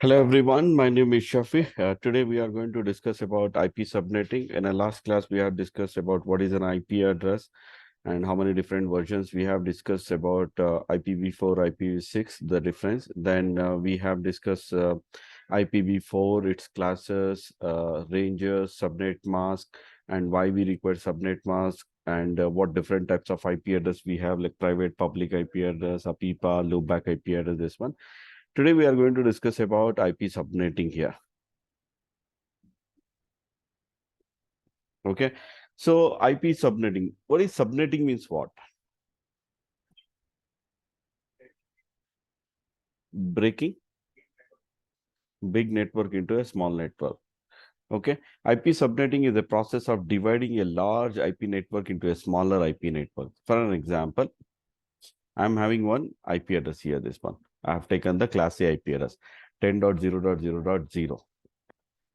Hello everyone, my name is Shafi. Today we are going to discuss about IP subnetting. In our last class, we have discussed about what is an IP address and how many different versions. We have discussed about IPv4, IPv6, the difference. Then we have discussed IPv4, its classes, ranges, subnet mask, and why we require subnet mask, and what different types of IP address we have, like private, public IP address, APIPA, loopback IP address, this one. Today we are going to discuss about IP subnetting here. Okay. So IP subnetting. What is subnetting means what? Breaking big network into a small network. Okay. IP subnetting is a process of dividing a large IP network into a smaller IP network. For an example, I'm having one IP address here, this one. I have taken the class A IP address 10.0.0.0.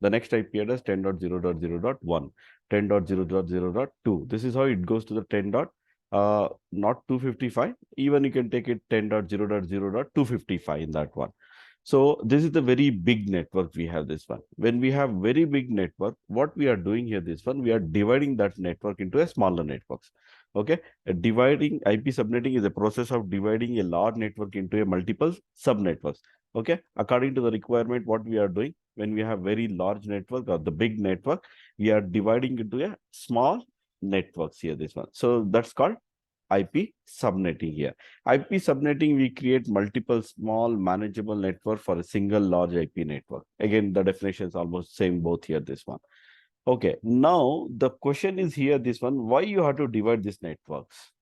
The next IP address 10.0.0.1, 10.0.0.2. This is how it goes to the 10 dot, not 255. Even you can take it 10.0.0.255 in that one. So this is the very big network we have, this one. When we have very big network, what we are doing here, this one, we are dividing that network into a smaller networks. Okay. Dividing IP subnetting is a process of dividing a large network into a multiple subnetworks. Okay. According to the requirement, what we are doing, when we have very large network or the big network, we are dividing into a small networks here, this one. So that's called IP subnetting here. IP subnetting, we create multiple small manageable network for a single large IP network. Again, the definition is almost same both here, this one. Okay, now the question is here, this one, why you have to divide these networks?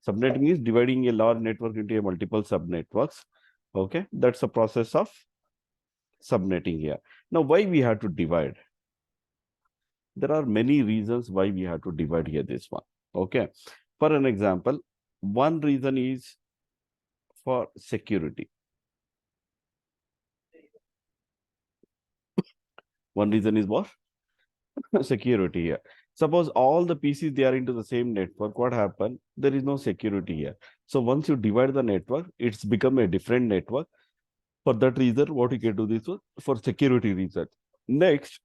Subnetting is dividing a large network into a multiple subnetworks. Okay, that's the process of subnetting here. Now, why we have to divide? There are many reasons why we have to divide here, this one. Okay, for an example, one reason is for security. One reason is what? Security here. Suppose all the PCs, they are into the same network. What happened? There is no security here. So once you divide the network, it's become a different network. For that reason, what you can do this one for security reasons. Next,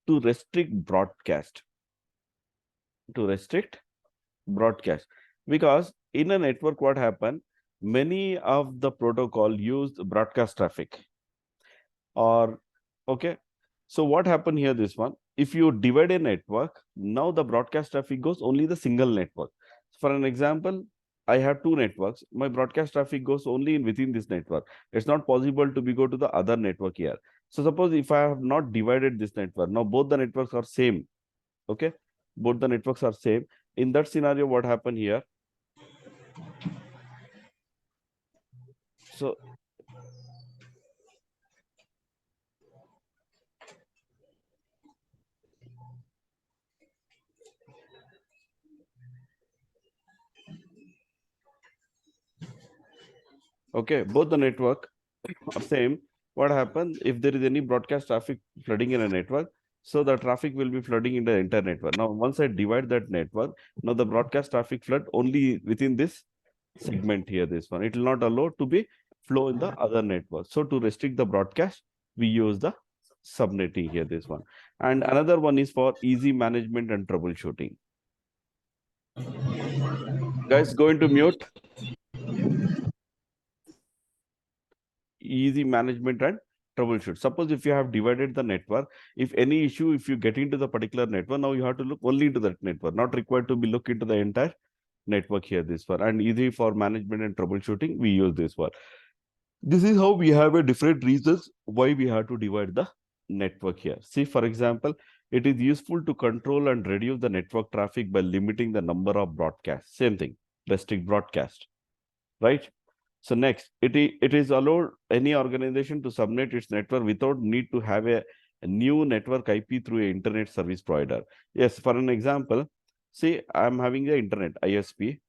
to restrict broadcast. To restrict broadcast, because in a network, what happened, many of the protocol use broadcast traffic, or okay. So what happened here, this one, if you divide a network, now the broadcast traffic goes only the single network. For an example, I have two networks, my broadcast traffic goes only in within this network. It's not possible to be go to the other network here. So suppose if I have not divided this network, now both the networks are same. Okay, both the networks are same. In that scenario, what happened here? So okay, both the network are same. What happens if there is any broadcast traffic flooding in a network? So the traffic will be flooding in the entire network. Now, once I divide that network, now the broadcast traffic flood only within this segment here, this one. It will not allow to be flow in the other network. So to restrict the broadcast, we use the subnetting here, this one. And another one is for easy management and troubleshooting. Guys, go into mute. Easy management and troubleshoot. Suppose if you have divided the network, if any issue, if you get into the particular network, now you have to look only into that network, not required to be look into the entire network here, this one. And easy for management and troubleshooting, we use this one. This is how we have a different reasons why we have to divide the network here. See, for example, it is useful to control and reduce the network traffic by limiting the number of broadcasts. Same thing, restrict broadcast, right? So next, it is allowed any organization to subnet its network without need to have a new network IP through an internet service provider. Yes, for an example, see, I'm having the internet ISP.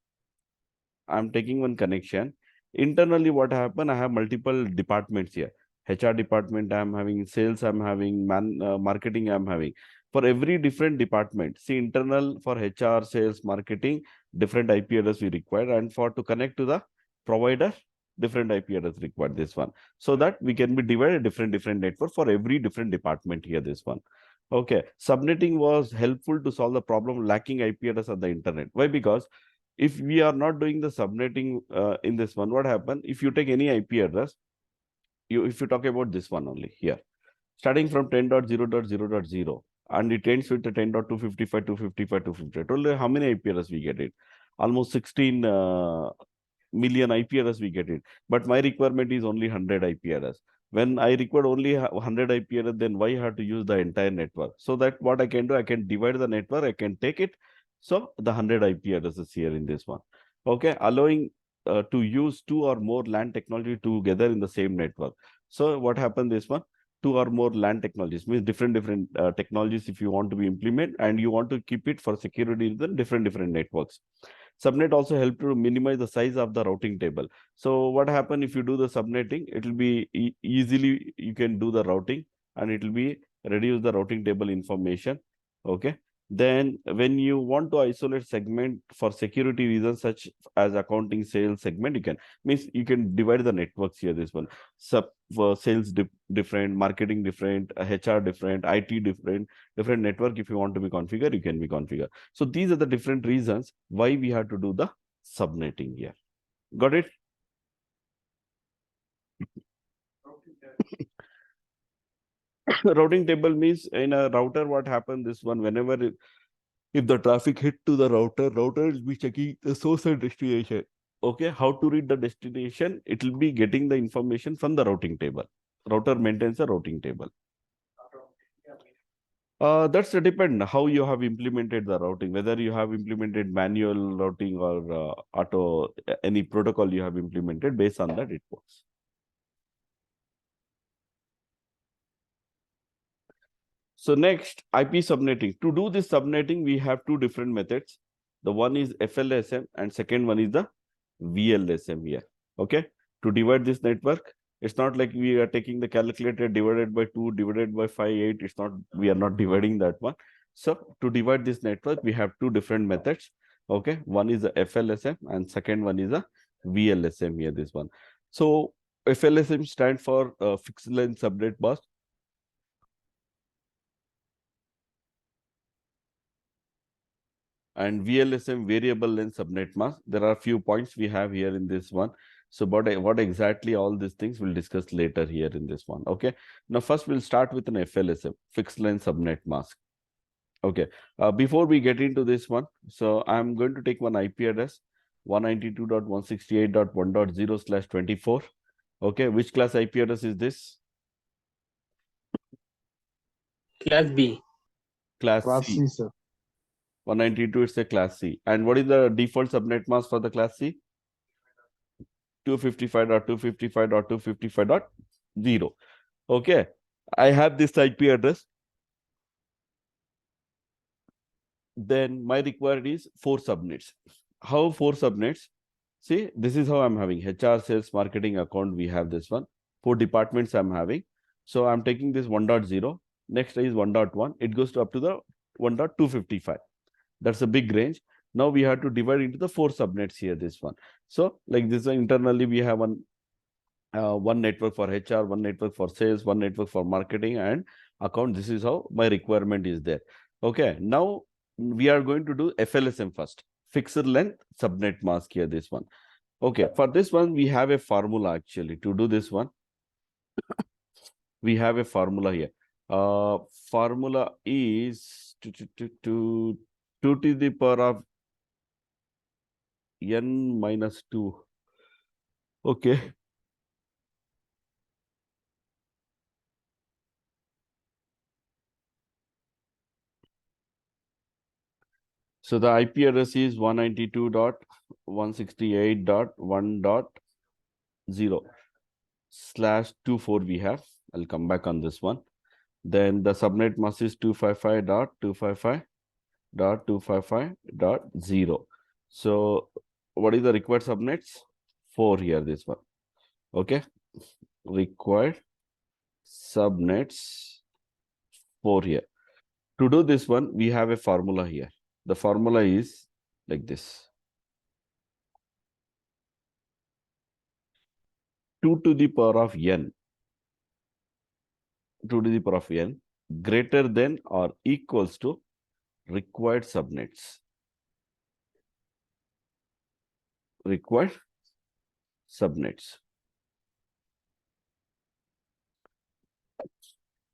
I'm taking one connection. Internally, what happened? I have multiple departments here. HR department, I'm having sales, I'm having marketing, I'm having. For every different department, see, internal for HR, sales, marketing, different IP address we require, and for to connect to the provider, different IP address required this one. So that we can be divided different network for every different department here, this one. Okay, subnetting was helpful to solve the problem lacking IP address on the internet. Why? Because if we are not doing the subnetting in this one, what happen? If you take any IP address, if you talk about this one only here, starting from 10.0.0.0 and it ends with the 10.255, 255, 255. Told you how many IP address we get it? Almost 16 million IP address we get it. But my requirement is only 100 IP address. When I require only 100 IP address, then why I have to use the entire network? So that what I can do, I can divide the network, I can take it. So the 100 IP addresses here in this one. Okay, allowing to use two or more LAN technology together in the same network. So what happened this one? Two or more LAN technologies means different technologies if you want to be implement and you want to keep it for security reason, different networks. Subnet also help to minimize the size of the routing table. So what happen if you do the subnetting, it will be easily you can do the routing and it will be reduce the routing table information. Okay. Then when you want to isolate segment for security reasons such as accounting, sales segment, you can means you can divide the networks here. This one sub sales different, marketing different, HR different, IT different network. If you want to be configured, you can be configured. So these are the different reasons why we have to do the subnetting here. Got it? Routing table means in a router, what happened this one, whenever if the traffic hit to the router will be checking the source and destination. Okay, how to read the destination? It will be getting the information from the routing table. Router maintains a routing table. That's depend how you have implemented the routing, whether you have implemented manual routing or auto, any protocol you have implemented, based on that it works. So next, IP subnetting. To do this subnetting, we have two different methods. The one is FLSM and second one is the VLSM here. Okay. To divide this network, it's not like we are taking the calculator divided by 2, divided by 5, 8. It's not, we are not dividing that one. So to divide this network, we have two different methods. Okay. One is the FLSM and second one is the VLSM here, this one. So FLSM stands for fixed length subnet mask. And VLSM variable length subnet mask. There are a few points we have here in this one. So what exactly all these things we'll discuss later here in this one. Okay. Now first we'll start with an FLSM, fixed length subnet mask. Okay. Before we get into this one, so I'm going to take one IP address 192.168.1.0/24. Okay. Which class IP address is this? Class B. Class C, sir. 192 is a class C. And what is the default subnet mask for the class C? 255.255.255.0. Okay. I have this IP address. Then my required is 4 subnets. How 4 subnets? See, this is how I'm having HR, sales, marketing, account. We have this one. 4 departments I'm having. So I'm taking this 1.0. Next is 1.1. It goes to up to the 1.255. That's a big range. Now we have to divide into the 4 subnets here, this one. So like this, internally we have one network for HR, one network for sales, one network for marketing and account. This is how my requirement is there. Okay. Now we are going to do FLSM first. Fixed length subnet mask here, this one. Okay. For this one, we have a formula actually to do this one. We have a formula here. Formula is 2 to the power of n minus 2. Okay. So the IP address is 192.168.1.0/24 we have. I'll come back on this one. Then the subnet mask is 255.255.255.0. So what is the required subnets? 4 here, this one. Okay. Required subnets 4 here. To do this one, we have a formula here. The formula is like this. 2 to the power of n, 2 to the power of n greater than or equals to required subnets. Required subnets.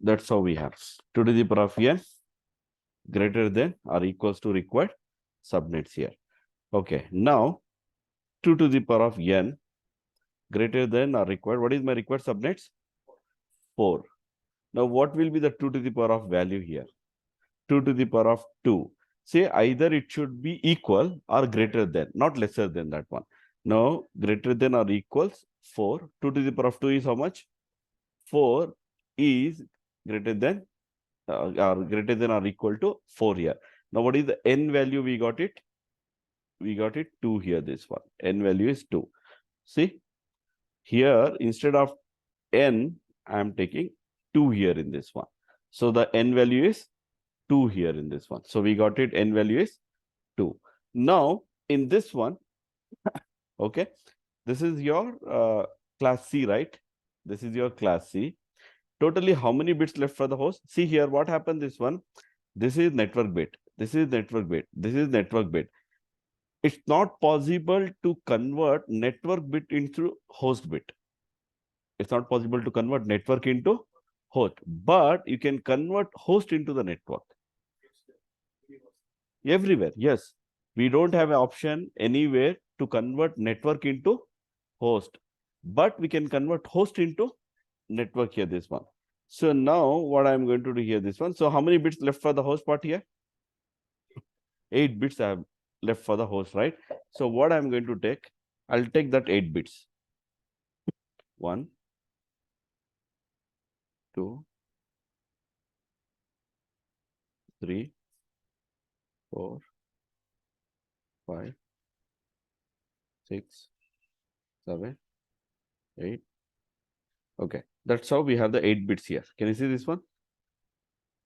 That's how we have 2 to the power of n greater than or equals to required subnets here. Okay, now 2 to the power of n greater than or required. What is my required subnets? 4. Now, what will be the 2 to the power of value here? 2 to the power of 2. Say either it should be equal or greater than, not lesser than that one. Now, greater than or equals 4. 2 to the power of 2 is how much? 4 is greater than or equal to 4 here. Now, what is the n value we got it? We got it 2 here, this one. N value is 2. See, here instead of n, I am taking 2 here in this one. So, the n value is 2 here in this one. So, we got it, n value is 2. Now, in this one, okay, this is your class C, right? This is your class C. Totally, how many bits left for the host? See here, what happened this one? This is network bit. This is network bit. This is network bit. It's not possible to convert network bit into host bit. It's not possible to convert network into host, but you can convert host into the network. Everywhere, yes. We don't have an option anywhere to convert network into host, but we can convert host into network here, this one. So now what I'm going to do here, this one. So how many bits left for the host part here? 8 bits I have left for the host, right? So what I'm going to take, I'll take that 8 bits. 1, 2, 3, 4, 5, 6, 7, 8. Okay, that's how we have the 8 bits here. Can you see this one?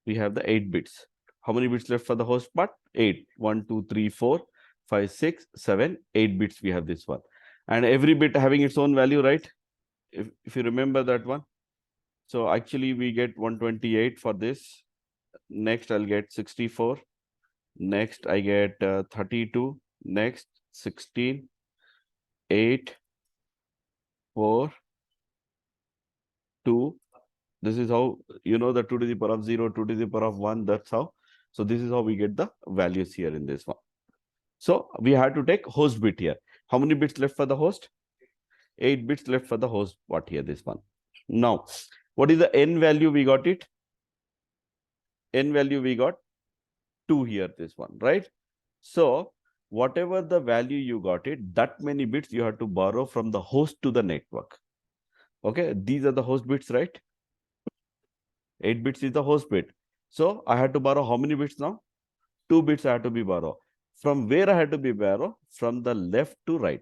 We have the 8 bits. How many bits left for the host part? 8. 1, 2, 3, 4, 5, 6, 7, 8 bits we have this one. And every bit having its own value, right? If you remember that one. So actually we get 128 for this. Next I'll get 64. Next I get 32. Next 16, 8, 4, 2. This is how, you know, the 2 to the power of 0, 2 to the power of 1. That's how. So this is how we get the values here in this one. So we had to take host bit here. How many bits left for the host? 8 bits left for the host part here, this one. Now, what is the n value we got it? N value we got 2 here, this one, right? So whatever the value you got it, that many bits you have to borrow from the host to the network. Okay, these are the host bits, right? 8 bits is the host bit. So I had to borrow how many bits now? 2 bits I had to be borrow. From where I had to be borrow? From the left to right.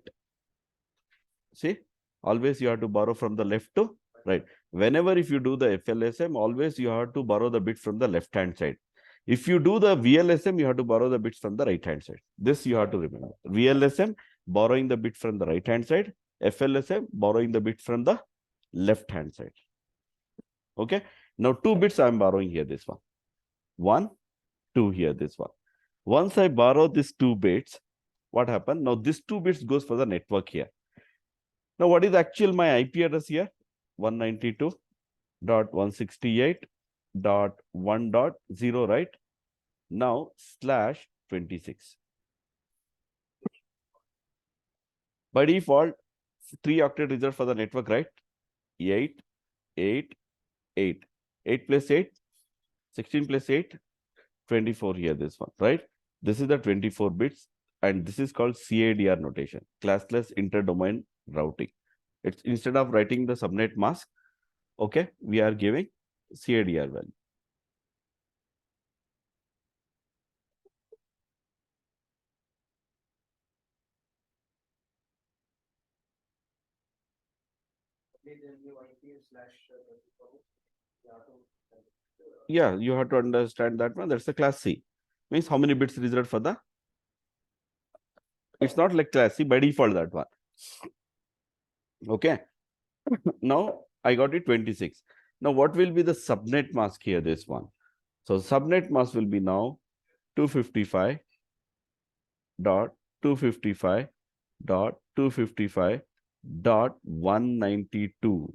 See, always you have to borrow from the left to right. Whenever if you do the FLSM, always you have to borrow the bits from the left-hand side. If you do the VLSM, you have to borrow the bits from the right-hand side. This you have to remember. VLSM, borrowing the bit from the right-hand side. FLSM, borrowing the bit from the left-hand side. Okay. Now, 2 bits I am borrowing here, this one. 1, 2 here, this one. Once I borrow these 2 bits, what happened? Now, this 2 bits goes for the network here. Now, what is actual my IP address here? 192.168.1.0, right? Now, /26. By default, 3 octet reserved for the network, right? 8, 8, 8. 8 plus 8, 16 plus 8, 24 here, this one, right? This is the 24 bits, and this is called CADR notation, classless interdomain routing. It's instead of writing the subnet mask, okay, we are giving CADR value. Yeah, you have to understand that one. That's the class C. Means how many bits reserved for the? It's not like class C by default, that one. Okay. Now I got it 26. Now what will be the subnet mask here, this one? So subnet mask will be now 255 dot 255 dot 255 dot 192.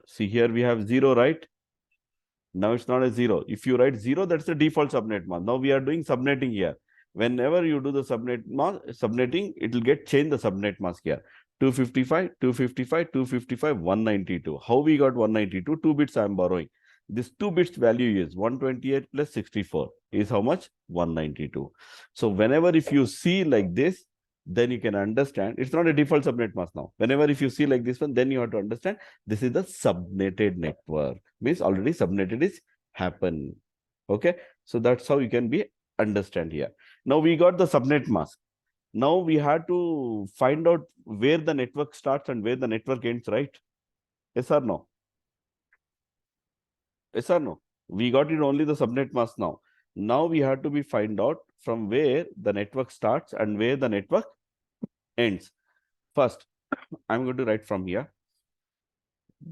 See, here we have 0, right? Now it's not a 0. If you write 0, that's the default subnet mask. Now we are doing subnetting here. Whenever you do the subnetting, it will get changed the subnet mask here. 255, 255, 255, 192. How we got 192? 2 bits I am borrowing. This 2 bits value is 128 plus 64 is how much? 192. So whenever if you see like this, then you can understand it's not a default subnet mask now. Whenever if you see like this one, then you have to understand this is the subnetted network. Means already subnetted is happen. Okay. So that's how you can be understand here. Now we got the subnet mask. Now we had to find out where the network starts and where the network ends, right? Yes or no? Yes or no? We got it only the subnet mask now. Now we have to be find out from where the network starts and where the network ends. First, I'm going to write from here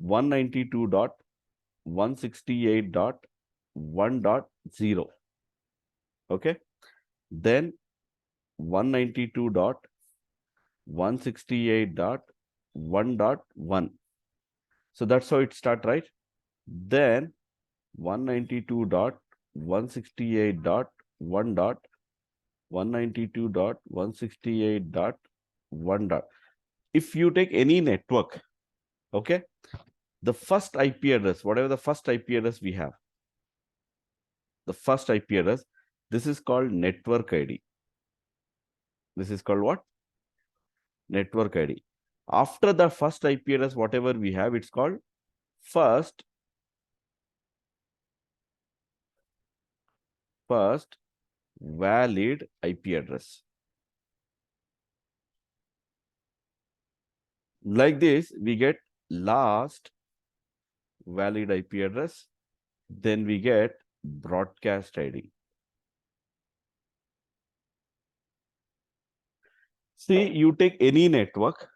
192.168.1.0. Okay. Then 192.168.1.1. So that's how it start, right? Then 192.168.1.192.168.1. If you take any network, okay, the first IP address, whatever the first IP address we have, the first IP address, this is called network ID. This is called what? Network ID. After the first IP address, whatever we have, it's called first valid IP address. Like this, we get last valid IP address. Then we get broadcast ID. See, you take any network.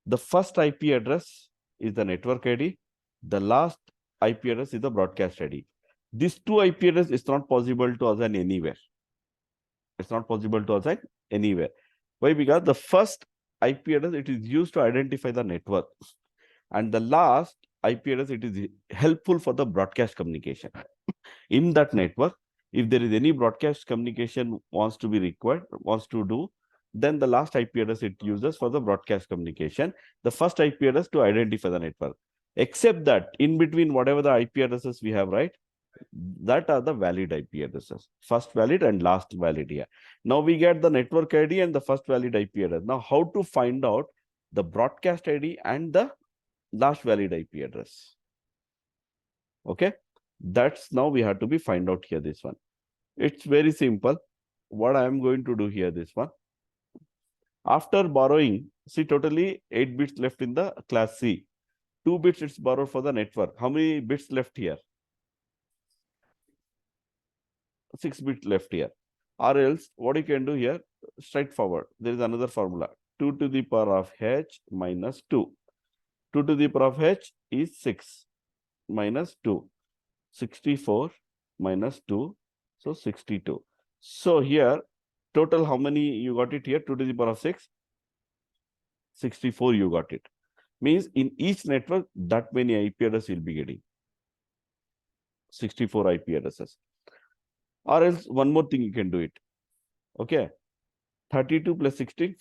The first IP address is the network ID. The last IP address is the broadcast ID. These two IP address is not possible to assign anywhere. It's not possible to assign anywhere. Why? Because the first IP address, it is used to identify the network. And the last IP address, it is helpful for the broadcast communication. In that network, if there is any broadcast communication wants to be required, wants to do, then the last IP address it uses for the broadcast communication, the first IP address to identify the network. Except that in between whatever the IP addresses we have, right, that are the valid IP addresses. First valid and last valid here. Now we get the network ID and the first valid IP address. Now how to find out the broadcast ID and the last valid IP address? Okay. That's now we have to be find out here this one. It's very simple. What I am going to do here, this one. After borrowing, see totally 8 bits left in the class C. 2 bits it's borrowed for the network. How many bits left here? 6 bits left here. Or else what you can do here, straightforward. There is another formula. 2 to the power of h minus 2. 2 to the power of h is 6 minus 2. 64 minus 2. So 62. So here, total how many you got it here? 2 to the power of 6. 64 you got it. Means in each network, that many IP addresses you'll be getting. 64 IP addresses. Or else one more thing you can do it. Okay. 32 plus 16.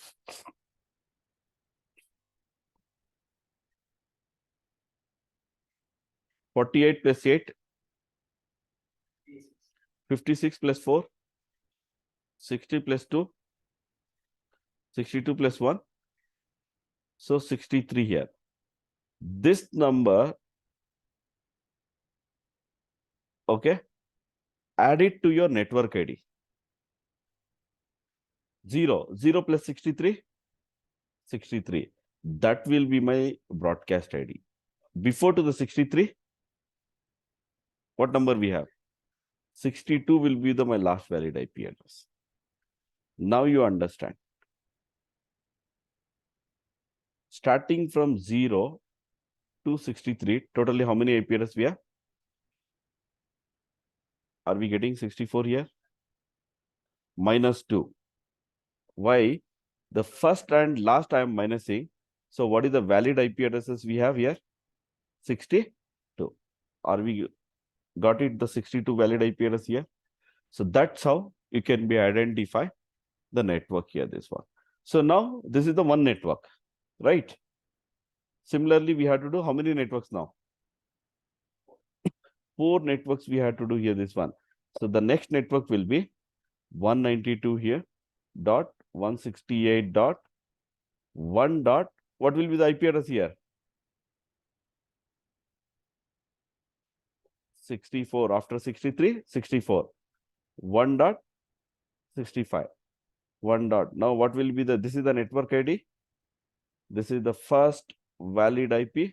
48 plus 8. 56 plus 4. 60 plus 2. 62 plus 1. So 63 here. This number, okay, add it to your network ID. 0. 0 plus 63. 63. That will be my broadcast ID. Before to the 63, what number we have? 62 will be my last valid IP address. Now you understand. starting from 0 to 63, totally how many IP addresses we have? Are we getting 64 here? Minus 2. Why? The first and last I am minusing. So what is the valid IP addresses we have here? 62. Are we got it? The 62 valid IP address here. So that's how you can be identify the network here, this one. So now this is the one network, right? Similarly, we have to do how many networks now? 4 networks we have to do here, this one. So the next network will be 192 here, dot 168 dot 1 dot, what will be the IP address here? 64 after 63, 64. 1 dot 65. 1 dot. Now what will be the, this is the network ID. This is the first valid IP.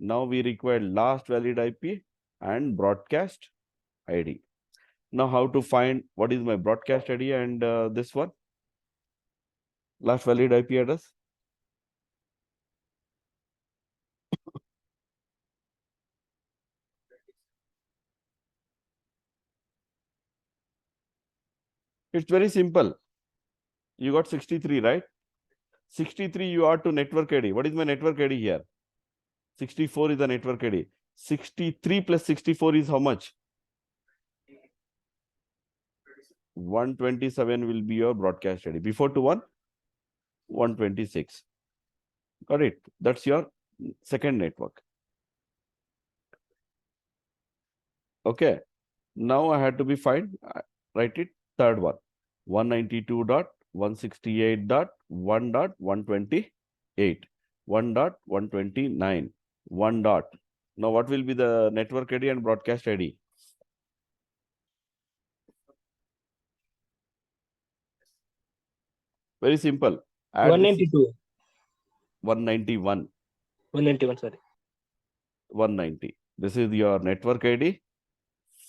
Now we require last valid IP and broadcast ID. Now how to find what is my broadcast ID and this one? Last valid IP address. It's very simple. You got 63, right? 63 you are to network ID. What is my network ID here? 64 is the network ID. 63 plus 64 is how much? 127 will be your broadcast ID. Before to 126. Got it? That's your second network. Okay. Now I had to be fine. Write it. Third one. 192.168.1.128. 1.129. 1 dot. Now what will be the network ID and broadcast ID? Very simple. Add 192. 191. 191, sorry. 190. This is your network ID.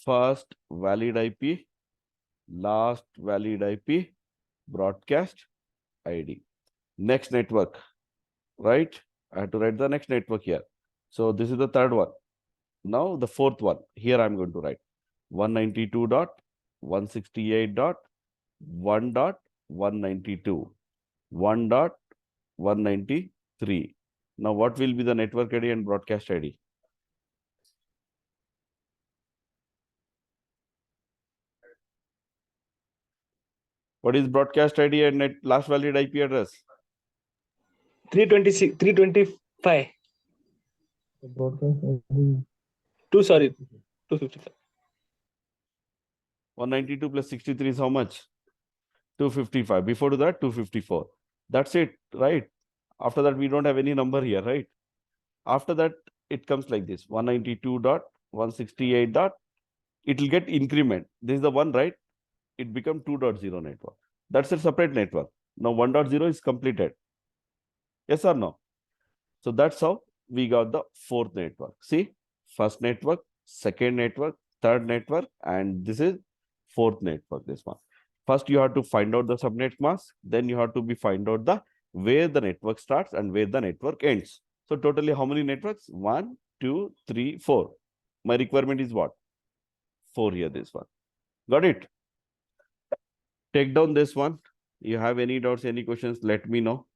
First valid IP, last valid IP, broadcast ID. Next network, right? I have to write the next network here. So this is the third one. Now the fourth one. Here I'm going to write 192.168.1.192. 1.193. Now what will be the network ID and broadcast ID? What is broadcast ID and net last valid IP address? 326, 325. Broadcast ID. 255. 192 plus 63 is how much? 255. Before that, 254. That's it, right? After that, we don't have any number here, right? After that, it comes like this. 192.168 dot. It will get increment. This is the one, right? It become 2.0 network. That's a separate network. Now 1.0 is completed. Yes or no? So that's how we got the fourth network. See, first network, second network, third network, and this is fourth network, this one. First, you have to find out the subnet mask. Then you have to be find out the where the network starts and where the network ends. So totally how many networks? 1, 2, 3, 4. My requirement is what? 4 here, this one. Got it? Take down this one. You have any doubts, any questions, let me know.